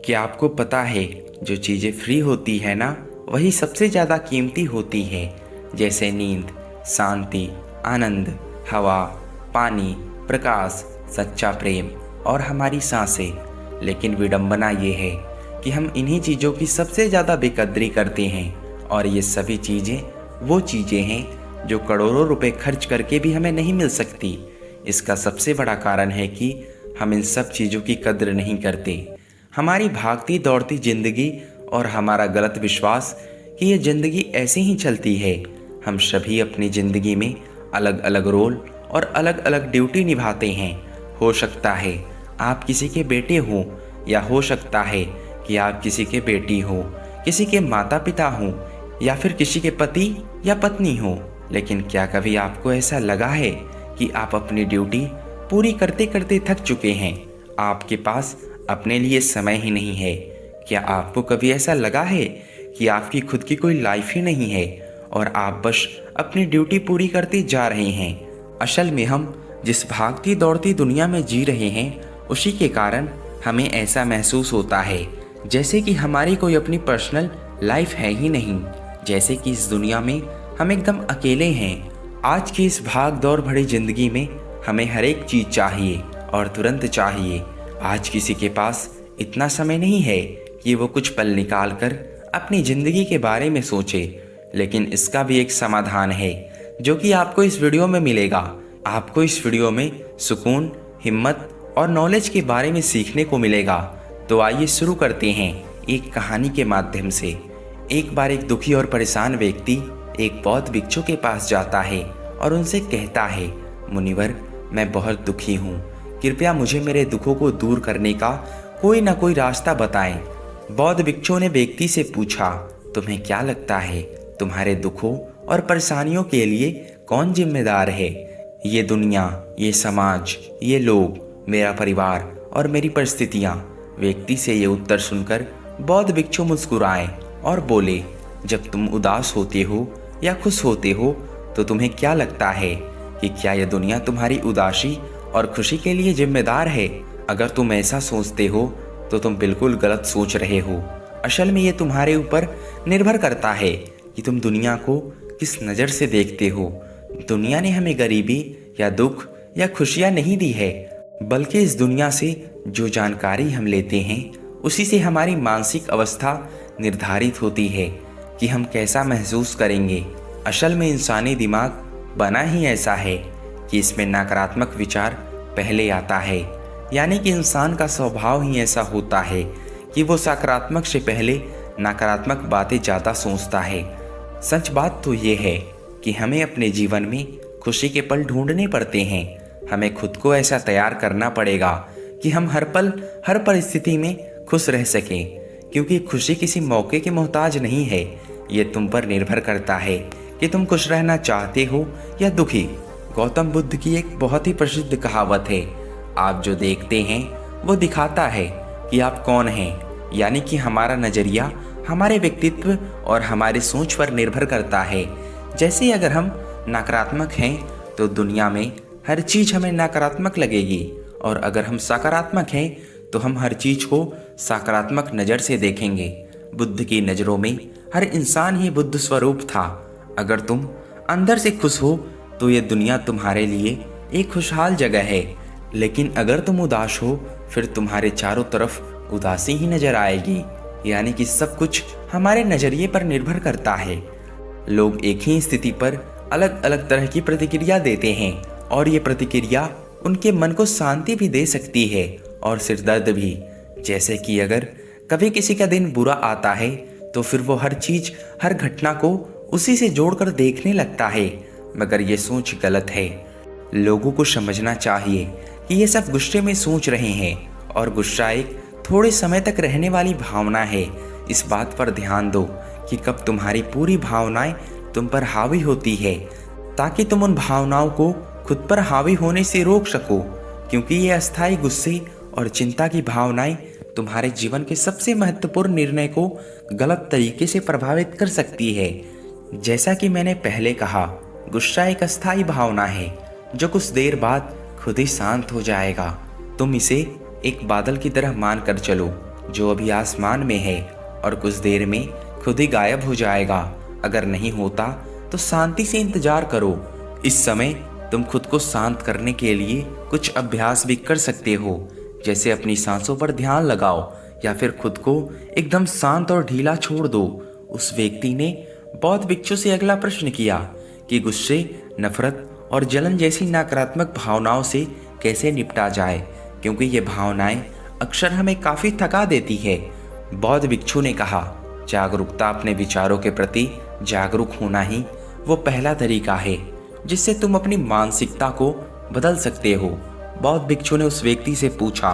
क्या आपको पता है, जो चीज़ें फ्री होती है ना, वही सबसे ज़्यादा कीमती होती है। जैसे नींद, शांति, आनंद, हवा, पानी, प्रकाश, सच्चा प्रेम और हमारी सांसें। लेकिन विडंबना ये है कि हम इन्हीं चीज़ों की सबसे ज़्यादा बेकदरी करते हैं, और ये सभी चीज़ें वो चीज़ें हैं जो करोड़ों रुपए खर्च करके भी हमें नहीं मिल सकती। इसका सबसे बड़ा कारण है कि हम इन सब चीज़ों की कद्र नहीं करते। हमारी भागती दौड़ती जिंदगी और हमारा गलत विश्वास कि ये ज़िंदगी ऐसे ही चलती है। हम सभी अपनी ज़िंदगी में अलग अलग रोल और अलग अलग ड्यूटी निभाते हैं। हो सकता है आप किसी के बेटे हों, या हो सकता है कि आप किसी के बेटी हो, किसी के माता पिता हों, या फिर किसी के पति या पत्नी हो। लेकिन क्या कभी आपको ऐसा लगा है कि आप अपनी ड्यूटी पूरी करते करते थक चुके हैं, आपके पास अपने लिए समय ही नहीं है? क्या आपको कभी ऐसा लगा है कि आपकी खुद की कोई लाइफ ही नहीं है और आप बस अपनी ड्यूटी पूरी करते जा रहे हैं? असल में हम जिस भागती दौड़ती दुनिया में जी रहे हैं, उसी के कारण हमें ऐसा महसूस होता है जैसे कि हमारी कोई अपनी पर्सनल लाइफ है ही नहीं, जैसे कि इस दुनिया में हम एकदम अकेले हैं। आज की इस भाग दौड़ भरी जिंदगी में हमें हर एक चीज़ चाहिए और तुरंत चाहिए। आज किसी के पास इतना समय नहीं है कि वो कुछ पल निकाल कर अपनी ज़िंदगी के बारे में सोचे। लेकिन इसका भी एक समाधान है जो कि आपको इस वीडियो में मिलेगा। आपको इस वीडियो में सुकून, हिम्मत और नॉलेज के बारे में सीखने को मिलेगा। तो आइए शुरू करते हैं एक कहानी के माध्यम से। एक बार एक दुखी और परेशान व्यक्ति एक बौद्ध भिक्षु के पास जाता है और उनसे कहता है, मुनिवर, मैं बहुत दुखी हूँ, कृपया मुझे मेरे दुखों को दूर करने का कोई ना कोई रास्ता बताएं। बौद्ध भिक्षु ने व्यक्ति से पूछा, तुम्हें क्या लगता है, तुम्हारे दुखों और परेशानियों के लिए कौन जिम्मेदार है? ये दुनिया, ये समाज, ये लोग, मेरा परिवार और मेरी परिस्थितियाँ? व्यक्ति से ये उत्तर सुनकर बौद्ध भिक्षु मुस्कुराए और बोले, जब तुम उदास होते हो या खुश होते हो तो तुम्हें क्या लगता है कि क्या यह दुनिया तुम्हारी उदासी और खुशी के लिए जिम्मेदार है? अगर तुम ऐसा सोचते हो तो तुम बिल्कुल गलत सोच रहे हो। असल में ये तुम्हारे ऊपर निर्भर करता है कि तुम दुनिया को किस नज़र से देखते हो। दुनिया ने हमें गरीबी या दुख या खुशियाँ नहीं दी है, बल्कि इस दुनिया से जो जानकारी हम लेते हैं उसी से हमारी मानसिक अवस्था निर्धारित होती है कि हम कैसा महसूस करेंगे। असल में इंसानी दिमाग बना ही ऐसा है कि इसमें नकारात्मक विचार पहले आता है। यानी कि इंसान का स्वभाव ही ऐसा होता है कि वो सकारात्मक से पहले नकारात्मक बातें ज़्यादा सोचता है। सच बात तो ये है कि हमें अपने जीवन में खुशी के पल ढूंढने पड़ते हैं। हमें खुद को ऐसा तैयार करना पड़ेगा कि हम हर पल, हर परिस्थिति में खुश रह सकें, क्योंकि खुशी किसी मौके की मोहताज नहीं है। ये तुम पर निर्भर करता है कि तुम खुश रहना चाहते हो या दुखी। गौतम बुद्ध की एक बहुत ही प्रसिद्ध कहावत है, आप जो देखते हैं वो दिखाता है कि आप कौन हैं। यानी कि हमारा नज़रिया हमारे व्यक्तित्व और हमारी सोच पर निर्भर करता है। जैसे अगर हम नकारात्मक हैं तो दुनिया में हर चीज़ हमें नकारात्मक लगेगी, और अगर हम सकारात्मक हैं तो हम हर चीज़ को सकारात्मक नज़र से देखेंगे। बुद्ध की नज़रों में हर इंसान ही बुद्ध स्वरूप था। अगर तुम अंदर से खुश हो तो ये दुनिया तुम्हारे लिए एक खुशहाल जगह है, लेकिन अगर तुम उदास हो फिर तुम्हारे चारों तरफ उदासी ही नज़र आएगी। यानी कि सब कुछ हमारे नज़रिए पर निर्भर करता है। लोग एक ही स्थिति पर अलग अलग तरह की प्रतिक्रिया देते हैं, और ये प्रतिक्रिया उनके मन को शांति भी दे सकती है और सिरदर्द भी। जैसे कि अगर कभी किसी का दिन बुरा आता है तो फिर वो हर चीज़, हर घटना को उसी से जोड़कर देखने लगता है, मगर ये सोच गलत है। लोगों को समझना चाहिए कि ये सब गुस्से में सोच रहे हैं, और गुस्सा एक थोड़े समय तक रहने वाली भावना है। इस बात पर ध्यान दो कि कब तुम्हारी पूरी भावनाएं तुम पर हावी होती है, ताकि तुम उन भावनाओं को खुद पर हावी होने से रोक सको, क्योंकि ये अस्थायी गुस्से और चिंता की भावनाएं तुम्हारे जीवन के सबसे महत्वपूर्ण निर्णय को गलत तरीके से प्रभावित कर सकती है। जैसा कि मैंने पहले कहा, गुस्सा एक अस्थायी भावना है जो कुछ देर बाद खुद ही शांत हो जाएगा। तुम इसे एक बादल की तरह मान कर चलो जो अभी आसमान में है और कुछ देर में खुद ही गायब हो जाएगा। अगर नहीं होता तो शांति से इंतजार करो। इस समय तुम खुद को शांत करने के लिए कुछ अभ्यास भी कर सकते हो, जैसे अपनी सांसों पर ध्यान लगाओ या फिर खुद को एकदम शांत और ढीला छोड़ दो। उस व्यक्ति ने बौद्ध भिक्षु से अगला प्रश्न किया कि गुस्से, नफरत और जलन जैसी नकारात्मक भावनाओं से कैसे निपटा जाए, क्योंकि ये भावनाएं अक्सर हमें काफ़ी थका देती है। बौद्ध भिक्षु ने कहा, जागरूकता, अपने विचारों के प्रति जागरूक होना ही वो पहला तरीका है जिससे तुम अपनी मानसिकता को बदल सकते हो। बौद्ध भिक्षु ने उस व्यक्ति से पूछा,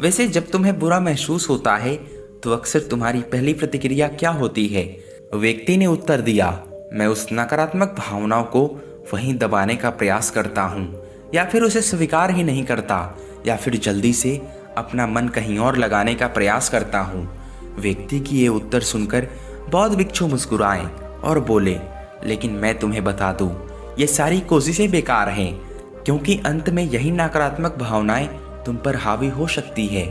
वैसे जब तुम्हें बुरा महसूस होता है तो अक्सर तुम्हारी पहली प्रतिक्रिया क्या होती है? व्यक्ति ने उत्तर दिया, मैं उस नकारात्मक भावनाओं को वहीं दबाने का प्रयास करता हूँ, या फिर उसे स्वीकार ही नहीं करता, या फिर जल्दी से अपना मन कहीं और लगाने का प्रयास करता हूँ। व्यक्ति की ये उत्तर सुनकर बौद्ध भिक्षु मुस्कुराए और बोले, लेकिन मैं तुम्हें बता दूँ, ये सारी कोशिशें बेकार हैं, क्योंकि अंत में यही नकारात्मक भावनाएं तुम पर हावी हो सकती है।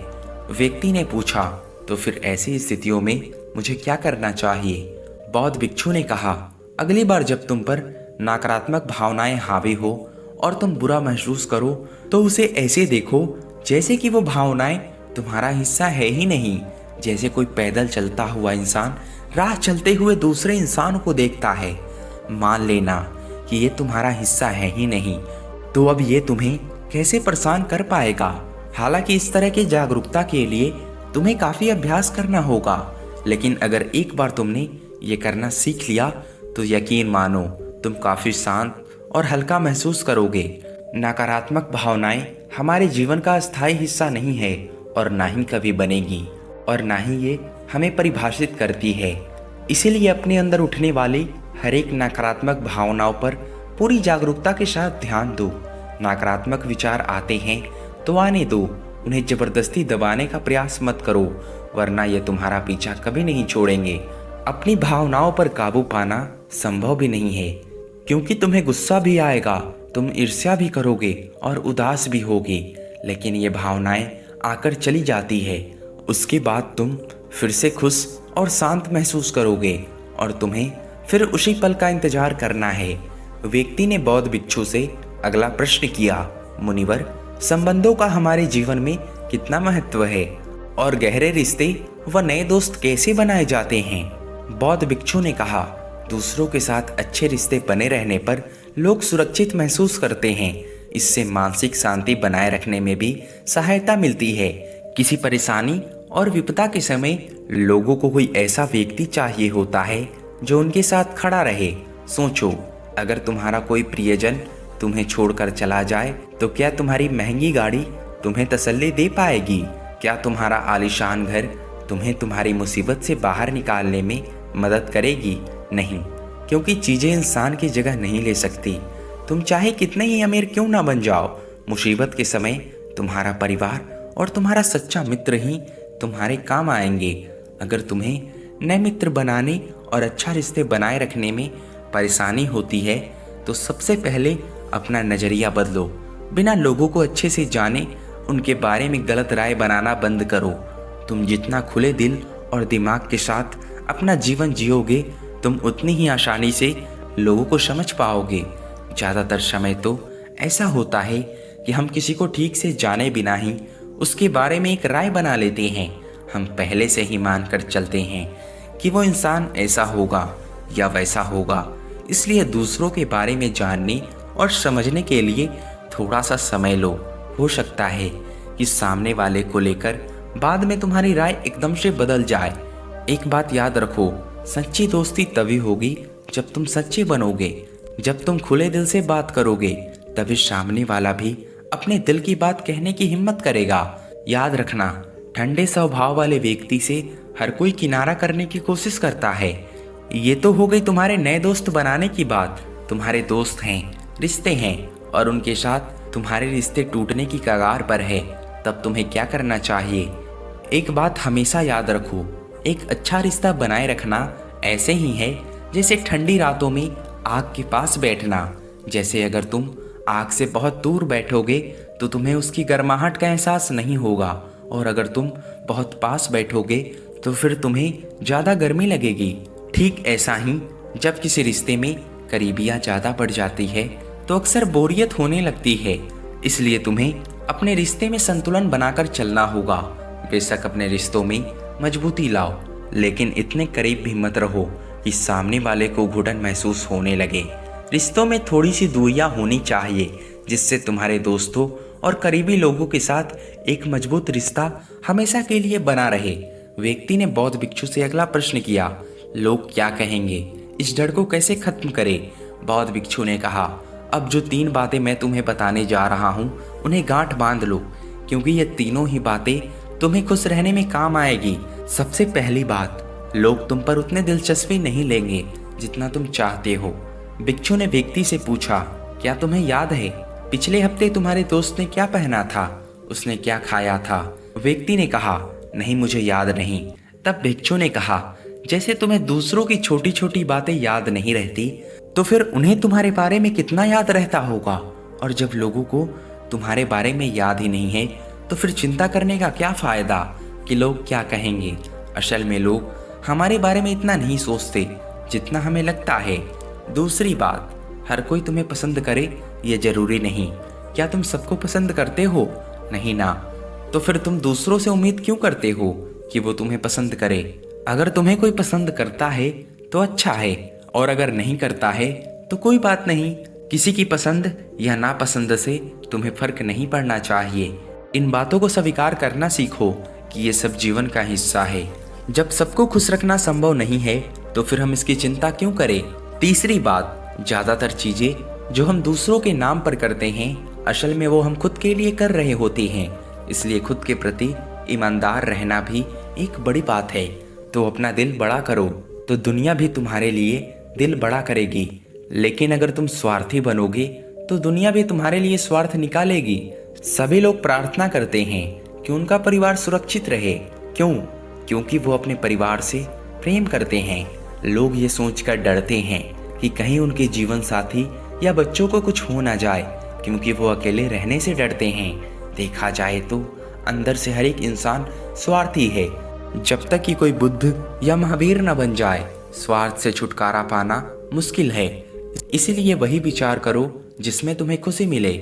व्यक्ति ने पूछा, तो फिर ऐसी स्थितियों में मुझे क्या करना चाहिए? बौद्ध भिक्षु ने कहा, अगली बार जब तुम पर नकारात्मक भावनाएं हावी हो और तुम बुरा महसूस करो तो उसे ऐसे देखो जैसे कि वो भावनाएं तुम्हारा हिस्सा है ही नहीं। जैसे कोई पैदल चलता हुआ इंसान राह चलते हुए दूसरे इंसान को देखता है। मान लेना कि ये तुम्हारा हिस्सा है ही नहीं, तो अब ये तुम्हें कैसे परेशान कर पाएगा? हालांकि इस तरह की जागरूकता के लिए तुम्हें काफ़ी अभ्यास करना होगा, लेकिन अगर एक बार तुमने ये करना सीख लिया तो यकीन मानो तुम काफ़ी शांत और हल्का महसूस करोगे। नकारात्मक भावनाएं हमारे जीवन का अस्थायी हिस्सा नहीं है और ना ही कभी बनेगी, और ना ही ये हमें परिभाषित करती है। इसीलिए अपने अंदर उठने वाली हर एक नकारात्मक भावनाओं पर पूरी जागरूकता के साथ ध्यान दो। नकारात्मक विचार आते हैं तो आने दो, उन्हें जबरदस्ती दबाने का प्रयास मत करो, वरना ये तुम्हारा पीछा कभी नहीं छोड़ेंगे। अपनी भावनाओं पर काबू पाना संभव भी नहीं है, क्योंकि तुम्हें गुस्सा भी आएगा, तुम ईर्ष्या भी करोगे और उदास भी होगे, लेकिन ये भावनाएं आकर चली जाती है। उसके बाद तुम फिर से खुश और शांत महसूस करोगे और तुम्हें फिर उसी पल का इंतजार करना है। व्यक्ति ने बौद्ध भिक्षु से अगला प्रश्न किया, मुनिवर, संबंधों का हमारे जीवन में कितना महत्व है और गहरे रिश्ते व नए दोस्त कैसे बनाए जाते हैं? बौद्ध भिक्षु ने कहा, दूसरों के साथ अच्छे रिश्ते बने रहने पर लोग सुरक्षित महसूस करते हैं। इससे मानसिक शांति बनाए रखने में भी सहायता मिलती है। किसी परेशानी और विपदा के समय लोगों को कोई ऐसा व्यक्ति चाहिए होता है जो उनके साथ खड़ा रहे। सोचो, अगर तुम्हारा कोई प्रियजन तुम्हें छोड़कर चला जाए तो क्या तुम्हारी महंगी गाड़ी तुम्हें तसल्ली दे पाएगी? क्या तुम्हारा आलीशान घर तुम्हें तुम्हारी मुसीबत से बाहर निकालने में मदद करेगी? नहीं, क्योंकि चीज़ें इंसान की जगह नहीं ले सकती। तुम चाहे कितने ही अमीर क्यों ना बन जाओ, मुसीबत के समय तुम्हारा परिवार और तुम्हारा सच्चा मित्र ही तुम्हारे काम आएंगे। अगर तुम्हें नए मित्र बनाने और अच्छा रिश्ते बनाए रखने में परेशानी होती है तो सबसे पहले अपना नज़रिया बदलो। बिना लोगों को अच्छे से जाने उनके बारे में गलत राय बनाना बंद करो। तुम जितना खुले दिल और दिमाग के साथ अपना जीवन जियोगे, तुम उतनी ही आसानी से लोगों को समझ पाओगे। ज़्यादातर समय तो ऐसा होता है कि हम किसी को ठीक से जाने बिना ही उसके बारे में एक राय बना लेते हैं। हम पहले से ही मानकर चलते हैं कि वो इंसान ऐसा होगा या वैसा होगा। इसलिए दूसरों के बारे में जानने और समझने के लिए थोड़ा सा समय लो। हो सकता है कि सामने वाले को लेकर बाद में तुम्हारी राय एकदम से बदल जाए। एक बात याद रखो, सच्ची दोस्ती तभी होगी जब तुम सच्चे बनोगे। जब तुम खुले दिल से बात करोगे तभी सामने वाला भी अपने दिल की बात कहने की हिम्मत करेगा। याद रखना, ठंडे स्वभाव वाले व्यक्ति से हर कोई किनारा करने की कोशिश करता है। ये तो हो गई तुम्हारे नए दोस्त बनाने की बात। तुम्हारे दोस्त हैं, रिश्ते हैं और उनके साथ तुम्हारे रिश्ते टूटने की कगार पर है। तब तुम्हें क्या करना चाहिए? एक बात हमेशा याद रखो, एक अच्छा रिश्ता बनाए रखना ऐसे ही है जैसे ठंडी रातों में आग के पास बैठना। जैसे अगर तुम आग से बहुत दूर बैठोगे तो तुम्हें उसकी गर्माहट का एहसास नहीं होगा, और अगर तुम बहुत पास बैठोगे तो फिर तुम्हें ज़्यादा गर्मी लगेगी। ठीक ऐसा ही जब किसी रिश्ते में करीबियाँ ज़्यादा बढ़ जाती है तो अक्सर बोरियत होने लगती है। इसलिए तुम्हें अपने रिश्ते में संतुलन बनाकर चलना होगा। बेशक अपने रिश्तों में मजबूती लाओ, लेकिन इतने करीब भी मत रहो कि सामने वाले को घुटन महसूस होने लगे। रिश्तों में थोड़ी सी दूरियां होनी चाहिए, जिससे तुम्हारे दोस्तों और करीबी लोगों के साथ एक मजबूत रिश्ता हमेशा के लिए बना रहे। व्यक्ति ने बौद्ध भिक्षु से अगला प्रश्न किया, लोग क्या कहेंगे, इस डर को कैसे खत्म करें? बौद्ध भिक्षु ने कहा, अब जो 3 बातें मैं तुम्हें बताने जा रहा हूँ उन्हें गांठ बांध लो, क्योंकि ये तीनों ही बातें तुम्हें खुश रहने में काम आएगी। सबसे पहली बात, लोग तुम पर उतने दिलचस्पी नहीं लेंगे जितना तुम चाहते हो। भिक्षु ने व्यक्ति से पूछा, क्या तुम्हें याद है पिछले हफ्ते तुम्हारे दोस्त ने क्या पहना था, उसने क्या खाया था? व्यक्ति ने कहा, नहीं मुझे याद नहीं। तब भिक्षु ने कहा, जैसे तुम्हें दूसरों की छोटी छोटी बातें याद नहीं रहती तो फिर उन्हें तुम्हारे बारे में कितना याद रहता होगा। और जब लोगों को तुम्हारे बारे में याद ही नहीं है तो फिर चिंता करने का क्या फायदा कि लोग क्या कहेंगे। असल में लोग हमारे बारे में इतना नहीं सोचते जितना हमें लगता है। दूसरी बात, हर कोई तुम्हें पसंद करे ये जरूरी नहीं। क्या तुम सबको पसंद करते हो? नहीं ना। तो फिर तुम दूसरों से उम्मीद क्यों करते हो कि वो तुम्हें पसंद करे? अगर तुम्हें कोई पसंद करता है तो अच्छा है, और अगर नहीं करता है तो कोई बात नहीं। किसी की पसंद या नापसंद से तुम्हें फर्क नहीं पड़ना चाहिए। इन बातों को स्वीकार करना सीखो कि ये सब जीवन का हिस्सा है। जब सबको खुश रखना संभव नहीं है तो फिर हम इसकी चिंता क्यों करें? तीसरी बात, ज़्यादातर चीज़ें जो हम दूसरों के नाम पर करते हैं असल में वो हम खुद के लिए कर रहे होते हैं। इसलिए खुद के प्रति ईमानदार रहना भी एक बड़ी बात है। तो अपना दिल बड़ा करो तो दुनिया भी तुम्हारे लिए दिल बड़ा करेगी। लेकिन अगर तुम स्वार्थी बनोगे तो दुनिया भी तुम्हारे लिए स्वार्थ निकालेगी। सभी लोग प्रार्थना करते हैं कि उनका परिवार सुरक्षित रहे। क्यों? क्योंकि वो अपने परिवार से प्रेम करते हैं। लोग ये सोचकर डरते हैं कि कहीं उनके जीवन साथी या बच्चों को कुछ हो ना जाए, क्योंकि वो अकेले रहने से डरते हैं। देखा जाए तो अंदर से हर एक इंसान स्वार्थी है। जब तक कि कोई बुद्ध या महावीर न बन जाए, स्वार्थ से छुटकारा पाना मुश्किल है। इसीलिए वही विचार करो जिसमें तुम्हें खुशी मिले।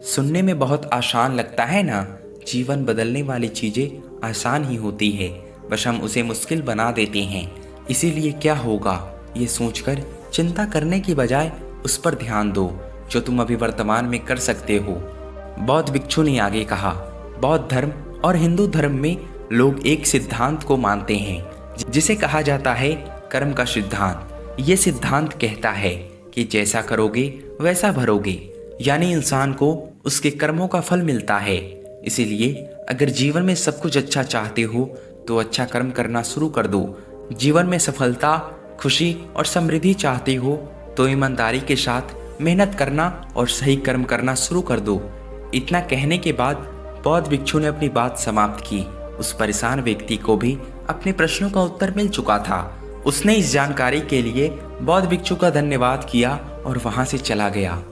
सुनने में बहुत आसान लगता है ना? जीवन बदलने वाली चीजें आसान ही होती है, बस हम उसे मुश्किल बना देते हैं। इसीलिए क्या होगा ये सोचकर चिंता करने की बजाय उस पर ध्यान दो जो तुम अभी वर्तमान में कर सकते हो। बौद्ध भिक्षु ने आगे कहा, बौद्ध धर्म और हिंदू धर्म में लोग एक सिद्धांत को मानते हैं जिसे कहा जाता है कर्म का सिद्धांत। ये सिद्धांत कहता है कि जैसा करोगे वैसा भरोगे, यानी इंसान को उसके कर्मों का फल मिलता है। इसीलिए अगर जीवन में सब कुछ अच्छा चाहते हो तो अच्छा कर्म करना शुरू कर दो। जीवन में सफलता, खुशी और समृद्धि चाहते हो तो ईमानदारी के साथ मेहनत करना और सही कर्म करना शुरू कर दो। इतना कहने के बाद बौद्ध भिक्षु ने अपनी बात समाप्त की। उस परेशान व्यक्ति को भी अपने प्रश्नों का उत्तर मिल चुका था। उसने इस जानकारी के लिए बौद्ध भिक्षु का धन्यवाद किया और वहां से चला गया।